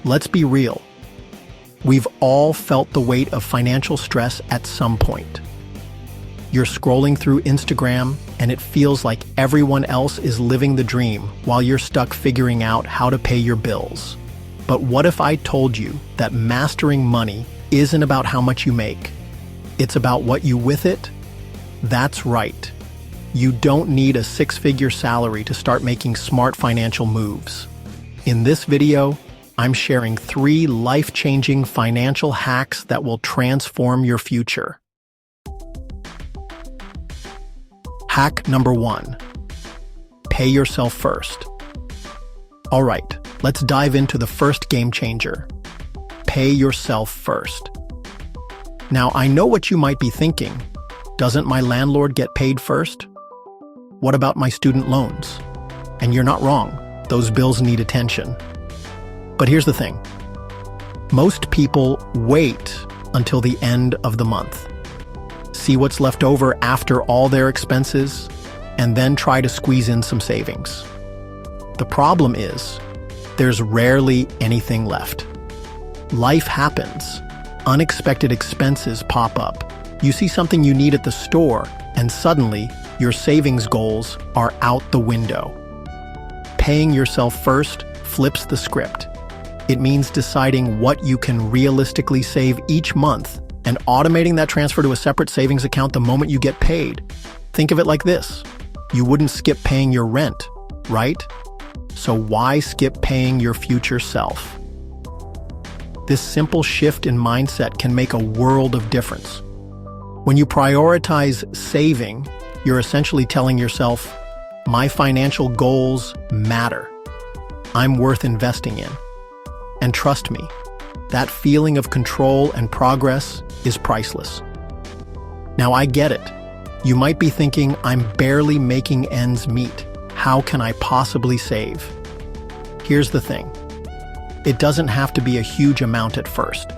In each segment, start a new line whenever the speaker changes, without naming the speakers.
Let's be real. We've all felt the weight of financial stress at some point. You're scrolling through Instagram, and it feels like everyone else is living the dream while you're stuck figuring out how to pay your bills. But what if I told you that mastering money isn't about how much you make? It's about what you with it? That's right. You don't need a six-figure salary to start making smart financial moves. In this video, I'm sharing 3 life-changing financial hacks that will transform your future. Hack number 1. Pay yourself first. All right, let's dive into the first game changer. Pay yourself first. Now, I know what you might be thinking. Doesn't my landlord get paid first? What about my student loans? And you're not wrong. Those bills need attention. But here's the thing. Most people wait until the end of the month. See what's left over after all their expenses, and then try to squeeze in some savings. The problem is, there's rarely anything left. Life happens. Unexpected expenses pop up. You see something you need at the store, and suddenly, your savings goals are out the window. Paying yourself first flips the script. It means deciding what you can realistically save each month and automating that transfer to a separate savings account the moment you get paid. Think of it like this. You wouldn't skip paying your rent, right? So why skip paying your future self? This simple shift in mindset can make a world of difference. When you prioritize saving, you're essentially telling yourself, my financial goals matter. I'm worth investing in. And trust me, that feeling of control and progress is priceless. Now, I get it. You might be thinking, I'm barely making ends meet. How can I possibly save? Here's the thing. It doesn't have to be a huge amount at first.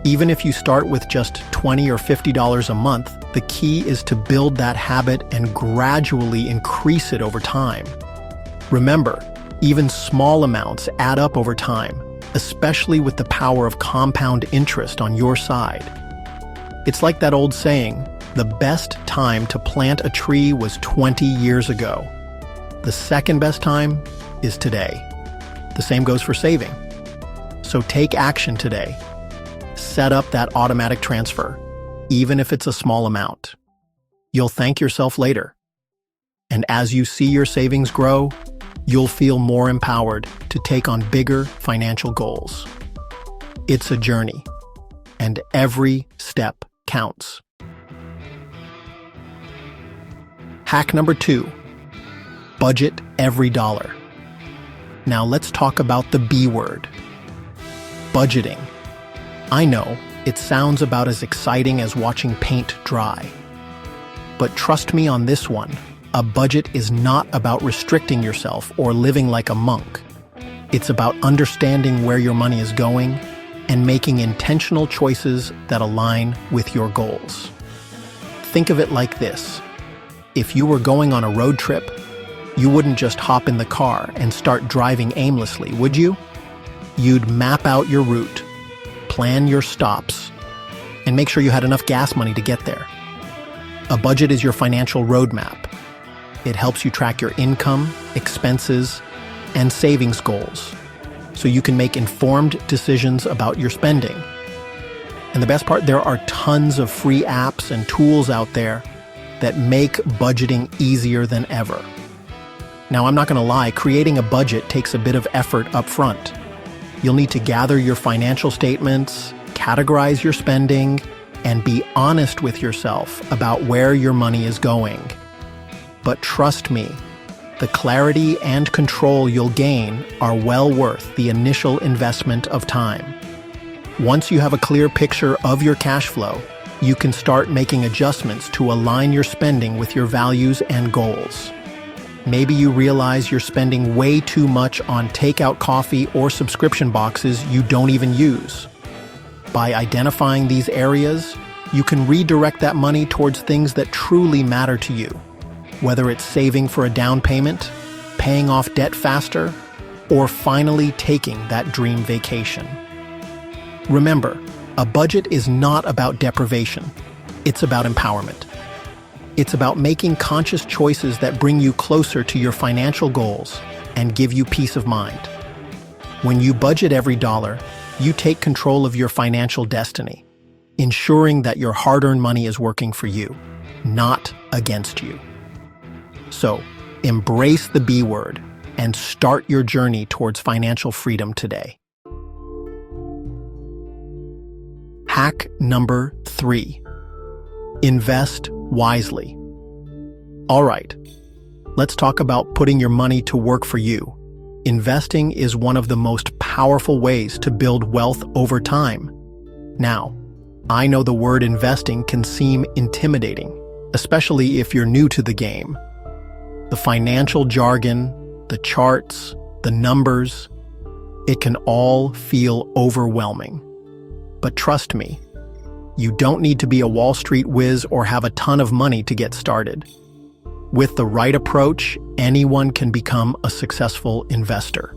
Even if you start with just $20 or $50 a month, the key is to build that habit and gradually increase it over time. Remember, even small amounts add up over time, especially with the power of compound interest on your side. It's like that old saying, the best time to plant a tree was 20 years ago. The second best time is today. The same goes for saving. So take action today. Set up that automatic transfer, even if it's a small amount. You'll thank yourself later. And as you see your savings grow, you'll feel more empowered to take on bigger financial goals. It's a journey, and every step counts. Hack number 2, budget every dollar. Now let's talk about the B word, budgeting. I know it sounds about as exciting as watching paint dry. But trust me on this one, a budget is not about restricting yourself or living like a monk. It's about understanding where your money is going and making intentional choices that align with your goals. Think of it like this. If you were going on a road trip, you wouldn't just hop in the car and start driving aimlessly, would you? You'd map out your route, plan your stops, and make sure you had enough gas money to get there. A budget is your financial roadmap. It helps you track your income, expenses, and savings goals, so you can make informed decisions about your spending. And the best part, there are tons of free apps and tools out there that make budgeting easier than ever. Now, I'm not going to lie, creating a budget takes a bit of effort up front. You'll need to gather your financial statements, categorize your spending, and be honest with yourself about where your money is going. But trust me, the clarity and control you'll gain are well worth the initial investment of time. Once you have a clear picture of your cash flow, you can start making adjustments to align your spending with your values and goals. Maybe you realize you're spending way too much on takeout coffee or subscription boxes you don't even use. By identifying these areas, you can redirect that money towards things that truly matter to you. Whether it's saving for a down payment, paying off debt faster, or finally taking that dream vacation. Remember, a budget is not about deprivation. It's about empowerment. It's about making conscious choices that bring you closer to your financial goals and give you peace of mind. When you budget every dollar, you take control of your financial destiny, ensuring that your hard-earned money is working for you, not against you. So, embrace the B word and start your journey towards financial freedom today. Hack number 3. Invest wisely. All right, let's talk about putting your money to work for you. Investing is one of the most powerful ways to build wealth over time. Now, I know the word investing can seem intimidating, especially if you're new to the game. The financial jargon, the charts, the numbers, it can all feel overwhelming. But trust me, you don't need to be a Wall Street whiz or have a ton of money to get started. With the right approach, anyone can become a successful investor.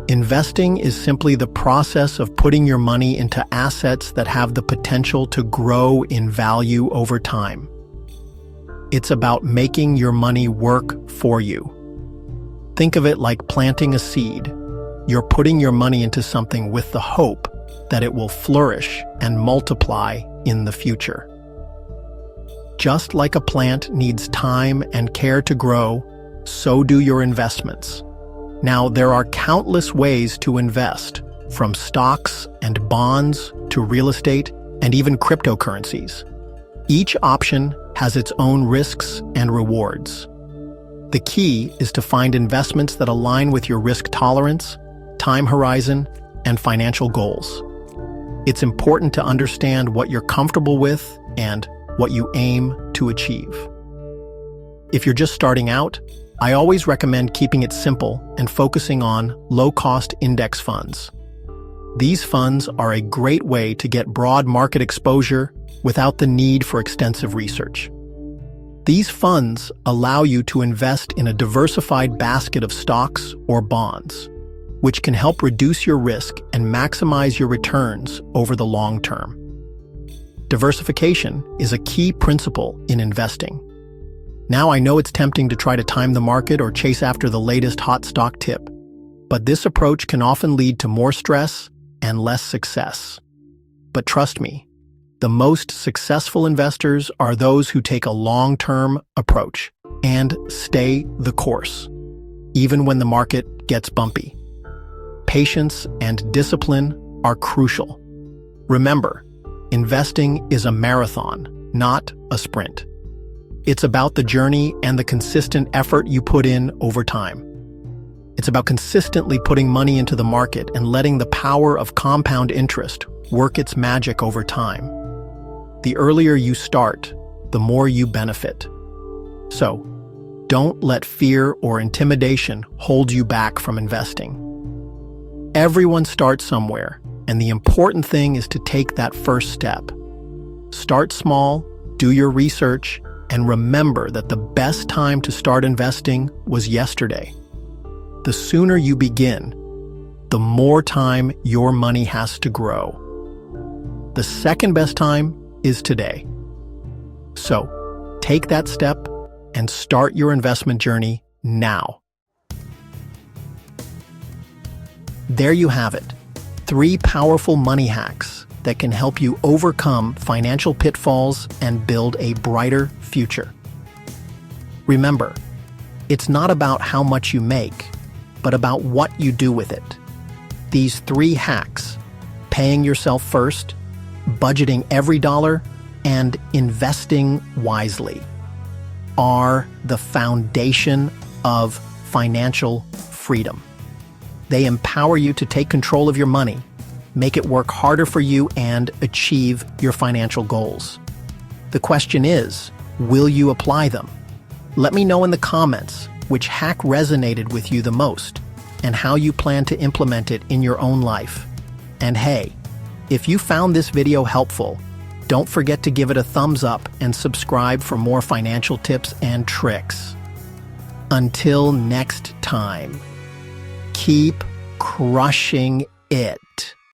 Investing is simply the process of putting your money into assets that have the potential to grow in value over time. It's about making your money work for you. Think of it like planting a seed. You're putting your money into something with the hope that it will flourish and multiply in the future. Just like a plant needs time and care to grow, so do your investments. Now, there are countless ways to invest, from stocks and bonds to real estate and even cryptocurrencies. Each option has its own risks and rewards. The key is to find investments that align with your risk tolerance, time horizon, and financial goals. It's important to understand what you're comfortable with and what you aim to achieve. If you're just starting out, I always recommend keeping it simple and focusing on low-cost index funds. These funds are a great way to get broad market exposure without the need for extensive research. These funds allow you to invest in a diversified basket of stocks or bonds, which can help reduce your risk and maximize your returns over the long term. Diversification is a key principle in investing. Now, I know it's tempting to try to time the market or chase after the latest hot stock tip, but this approach can often lead to more stress and less success. But trust me, the most successful investors are those who take a long-term approach and stay the course, even when the market gets bumpy. Patience and discipline are crucial. Remember, investing is a marathon, not a sprint. It's about the journey and the consistent effort you put in over time. It's about consistently putting money into the market and letting the power of compound interest work its magic over time. The earlier you start, the more you benefit. So, don't let fear or intimidation hold you back from investing. Everyone starts somewhere, and the important thing is to take that first step. Start small, do your research, and remember that the best time to start investing was yesterday. The sooner you begin, the more time your money has to grow. The second best time is today. So, take that step and start your investment journey now. There you have it, 3 powerful money hacks that can help you overcome financial pitfalls and build a brighter future. Remember, it's not about how much you make, but about what you do with it. These 3 hacks, paying yourself first, budgeting every dollar, and investing wisely, are the foundation of financial freedom. They empower you to take control of your money, make it work harder for you, and achieve your financial goals. The question is, will you apply them? Let me know in the comments which hack resonated with you the most and how you plan to implement it in your own life. And hey, if you found this video helpful, don't forget to give it a thumbs up and subscribe for more financial tips and tricks. Until next time. Keep crushing it.